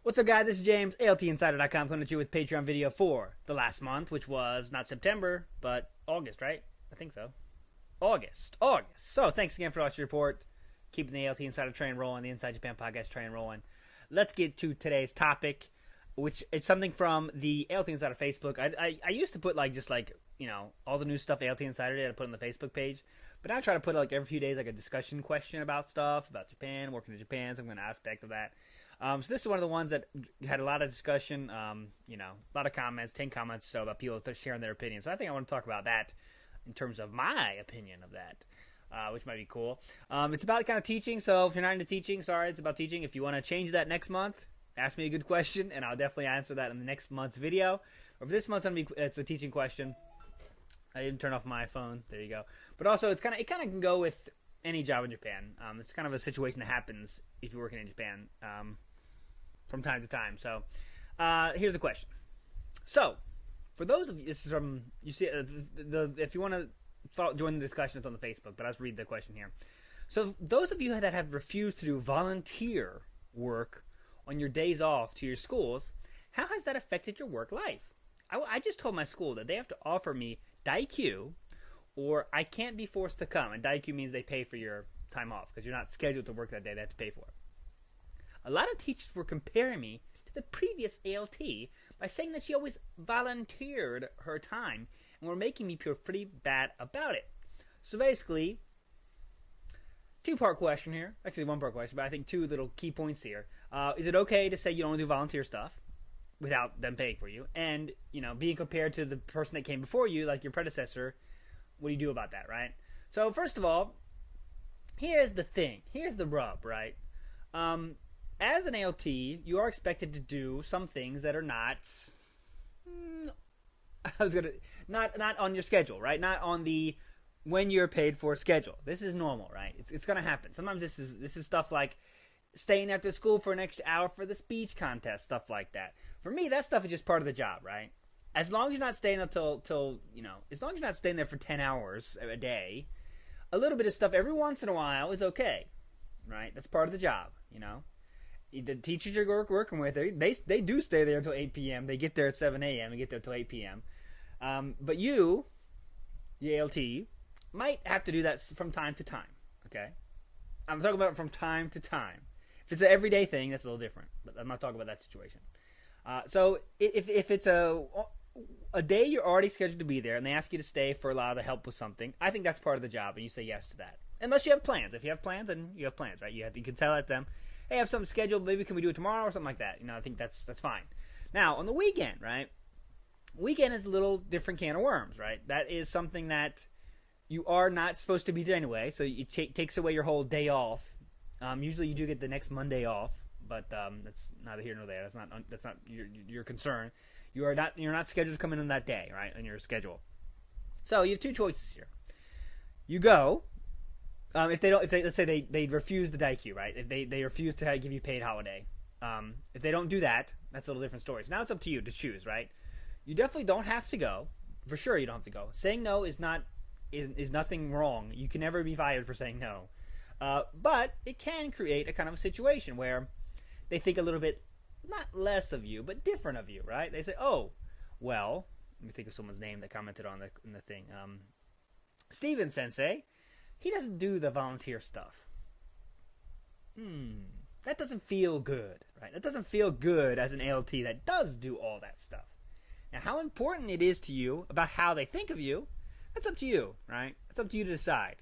What's up, guys? This is James, ALTInsider.com, coming at you with Patreon video for the last month, which was not September, but August, right? I think so. August. So, thanks again for all your support. Keeping the ALT Insider train rolling, the Inside Japan podcast train rolling. Let's get to today's topic, which is something from the ALT Insider Facebook. I used to put, all the new stuff ALT Insider did, I put on the Facebook page. But now I try to put, every few days, a discussion question about stuff, about Japan, working in Japan, some kind of aspect of that. So this is one of the ones that had a lot of discussion, a lot of comments, 10 comments or so about people sharing their opinions. So I think I want to talk about that in terms of my opinion of that, which might be cool. It's about kind of teaching, so if you're not into teaching, sorry, it's about teaching. If you want to change that next month, ask me a good question, and I'll definitely answer that in the next month's video. Or for this month, it's a teaching question. I didn't turn off my phone. There you go. But also, it kind of can go with any job in Japan. It's kind of a situation that happens if you're working in Japan. From time to time. So, here's the question. So, for those of you, this is from, you see, if you want to join the discussion, it's on the Facebook, but I'll just read the question here. So, those of you that have refused to do volunteer work on your days off to your schools, how has that affected your work life? I just told my school that they have to offer me daikyu, or I can't be forced to come. And daikyu means they pay for your time off, because you're not scheduled to work that day, they have to pay for it. A lot of teachers were comparing me to the previous ALT by saying that she always volunteered her time and were making me feel pretty bad about it. So basically, two-part question here. Actually, one-part question, but I think two little key points here. Is it okay to say you don't do volunteer stuff without them paying for you? And, being compared to the person that came before you, like your predecessor, what do you do about that, right? So first of all, here's the thing. Here's the rub, right? As an ALT, you are expected to do some things that are not on your schedule, right? Not on the when you're paid for schedule. This is normal, right? It's going to happen. Sometimes this is stuff like staying after school for an extra hour for the speech contest, stuff like that. For me, that stuff is just part of the job, right? As long as you're not staying as long as you're not staying there for 10 hours a day, a little bit of stuff every once in a while is okay, right? That's part of the job, The teachers you're working with, they do stay there until 8 p.m. They get there at 7 a.m. and get there until 8 p.m. But you, the ALT, might have to do that from time to time, okay? I'm talking about from time to time. If it's an everyday thing, that's a little different. But I'm not talking about that situation. So if it's a day you're already scheduled to be there and they ask you to stay for a lot of the help with something, I think that's part of the job, and you say yes to that. Unless you have plans. If you have plans, then you have plans, right? You can tell at them, hey, I have something scheduled, maybe can we do it tomorrow or something like that. I think that's fine. Now, on the weekend, right? Weekend is a little different can of worms, right? That is something that you are not supposed to be there anyway, so it takes away your whole day off. Usually you do get the next Monday off, but that's neither here nor there. That's not your concern. You're not scheduled to come in on that day, right? On your schedule. So you have two choices here. You go. If they let's say they refuse the daikyu, right? If they refuse to give you paid holiday, if they don't do that, that's a little different story. So now it's up to you to choose, right? You definitely don't have to go. For sure, you don't have to go. Saying no is nothing wrong. You can never be fired for saying no, but it can create a kind of a situation where they think a little bit not less of you, but different of you, right? They say, oh, well, let me think of someone's name that commented on the thing. Steven Sensei. He doesn't do the volunteer stuff. That doesn't feel good, right? That doesn't feel good as an ALT that does do all that stuff. Now, how important it is to you about how they think of you, that's up to you, right? It's up to you to decide.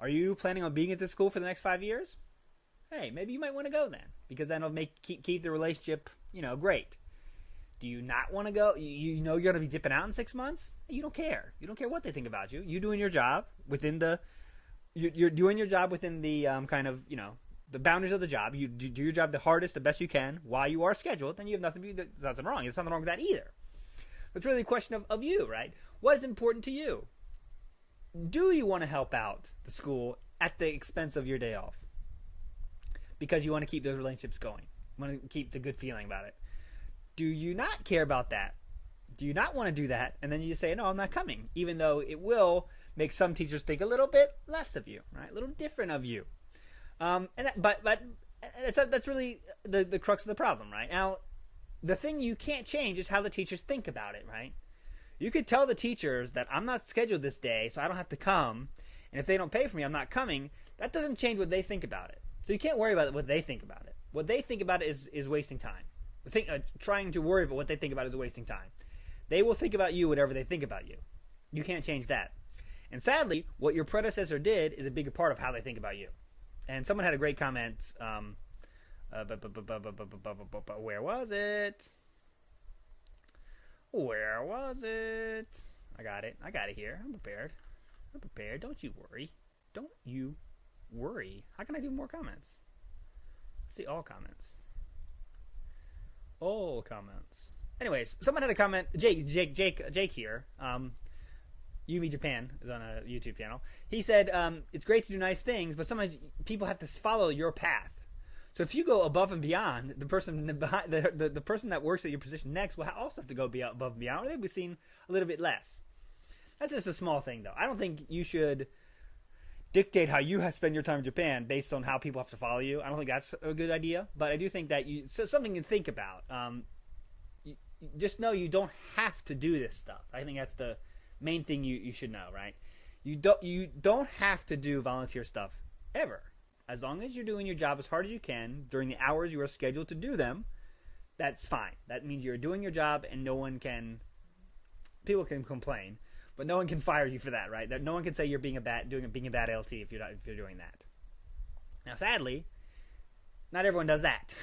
Are you planning on being at this school for the next 5 years? Hey, maybe you might want to go then, because then it'll keep the relationship, great. Do you not want to go? You're going to be dipping out in 6 months? You don't care. You don't care what they think about you. You're doing your job within the... You're doing your job within the the boundaries of the job. You do your job the hardest, the best you can, while you are scheduled. Then you have nothing wrong. There's nothing wrong with that either. It's really a question of you, right? What is important to you? Do you want to help out the school at the expense of your day off? Because you want to keep those relationships going. You want to keep the good feeling about it. Do you not care about that? Do you not want to do that? And then you just say, no, I'm not coming. Even though it will make some teachers think a little bit less of you, right? A little different of you. But that's really the crux of the problem, right? Now, the thing you can't change is how the teachers think about it, right? You could tell the teachers that I'm not scheduled this day, so I don't have to come, and if they don't pay for me, I'm not coming. That doesn't change what they think about it. So you can't worry about what they think about it. What they think about it is wasting time. Trying to worry about what they think about is wasting time. They will think about you whatever they think about you. You can't change that. And sadly, what your predecessor did is a big part of how they think about you. And someone had a great comment. Where was it? Where was it? I got it. I got it here. I'm prepared. Don't you worry. Don't you worry. How can I do more comments? Let's see all comments. All comments. Anyways, someone had a comment. Jake here. Yumi Japan is on a YouTube channel. He said, it's great to do nice things, but sometimes people have to follow your path. So if you go above and beyond, the person behind, the person that works at your position next will also have to go above and beyond, or they'll be seen a little bit less. That's just a small thing, though. I don't think you should dictate how you spend your time in Japan based on how people have to follow you. I don't think that's a good idea, but I do think that so something to think about. Just know you don't have to do this stuff. I think that's the main thing you should know, right? You don't have to do volunteer stuff ever. As long as you're doing your job as hard as you can during the hours you are scheduled to do them, that's fine. That means you're doing your job, and people can complain, but no one can fire you for that, right? No one can say you're being a bad LT if you're doing that. Now, sadly, not everyone does that,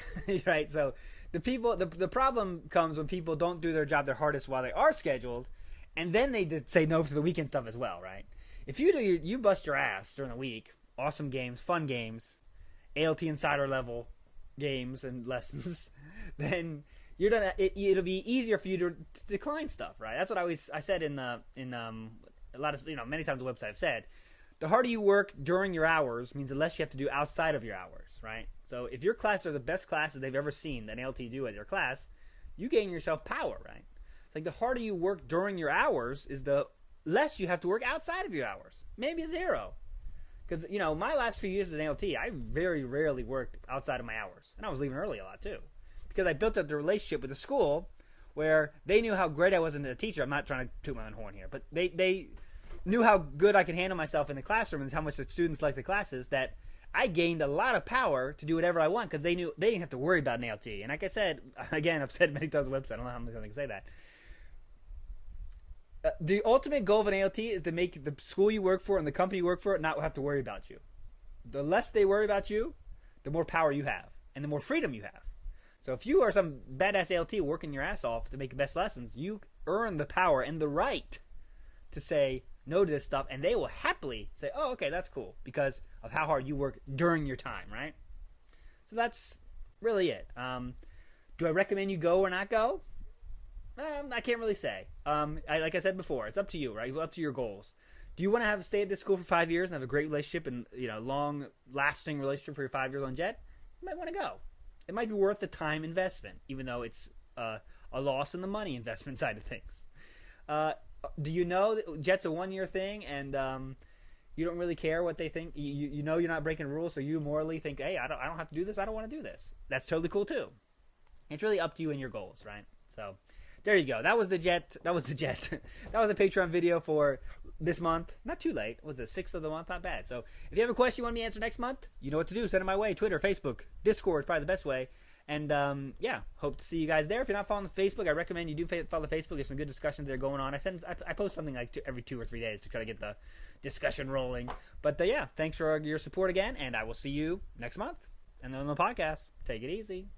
right? So the problem comes when people don't do their job their hardest while they are scheduled, and then they say no to the weekend stuff as well, right? If you bust your ass during the week, awesome games, fun games, ALTInsider level games and lessons, then you're done. It'll be easier for you to decline stuff, right? That's what I said in a lot of many times the website I've said. The harder you work during your hours means the less you have to do outside of your hours, right? So if your classes are the best classes they've ever seen that an LT do at your class, you gain yourself power, right? It's like the harder you work during your hours is the less you have to work outside of your hours. Maybe 0. Because, my last few years as an LT, I very rarely worked outside of my hours. And I was leaving early a lot, too. Because I built up the relationship with the school where they knew how great I was as a teacher. I'm not trying to toot my own horn here. But they knew how good I could handle myself in the classroom and how much the students liked the classes, that I gained a lot of power to do whatever I want because they knew they didn't have to worry about an LT. And like I said, again, I've said many times on the website, I don't know how I'm going to say that. The ultimate goal of an ALT is to make the school you work for and the company you work for not have to worry about you. The less they worry about you, the more power you have and the more freedom you have. So if you are some badass ALT working your ass off to make the best lessons, you earn the power and the right to say no to this stuff, and they will happily say, oh, okay, that's cool, because of how hard you work during your time, right? So that's really it. Do I recommend you go or not go? I can't really say. Like I said before, it's up to you, right? It's up to your goals. Do you want to stay at this school for 5 years and have a great relationship and long-lasting relationship for your 5 years on Jet? You might want to go. It might be worth the time investment, even though it's a loss in the money investment side of things. Do you know that Jet's a 1-year thing and you don't really care what they think? You know you're not breaking rules, so you morally think, hey, I don't have to do this. I don't want to do this. That's totally cool too. It's really up to you and your goals, right? So there you go. That was the Jet. That was the Patreon video for this month. Not too late. Was it 6th of the month? Not bad. So if you have a question you want me to answer next month, you know what to do. Send it my way. Twitter, Facebook, Discord is probably the best way. And hope to see you guys there. If you're not following the Facebook, I recommend you do follow the Facebook. There's some good discussions that are going on. I post something like every 2 or 3 days to try to get the discussion rolling. But thanks for your support again, and I will see you next month and on the podcast. Take it easy.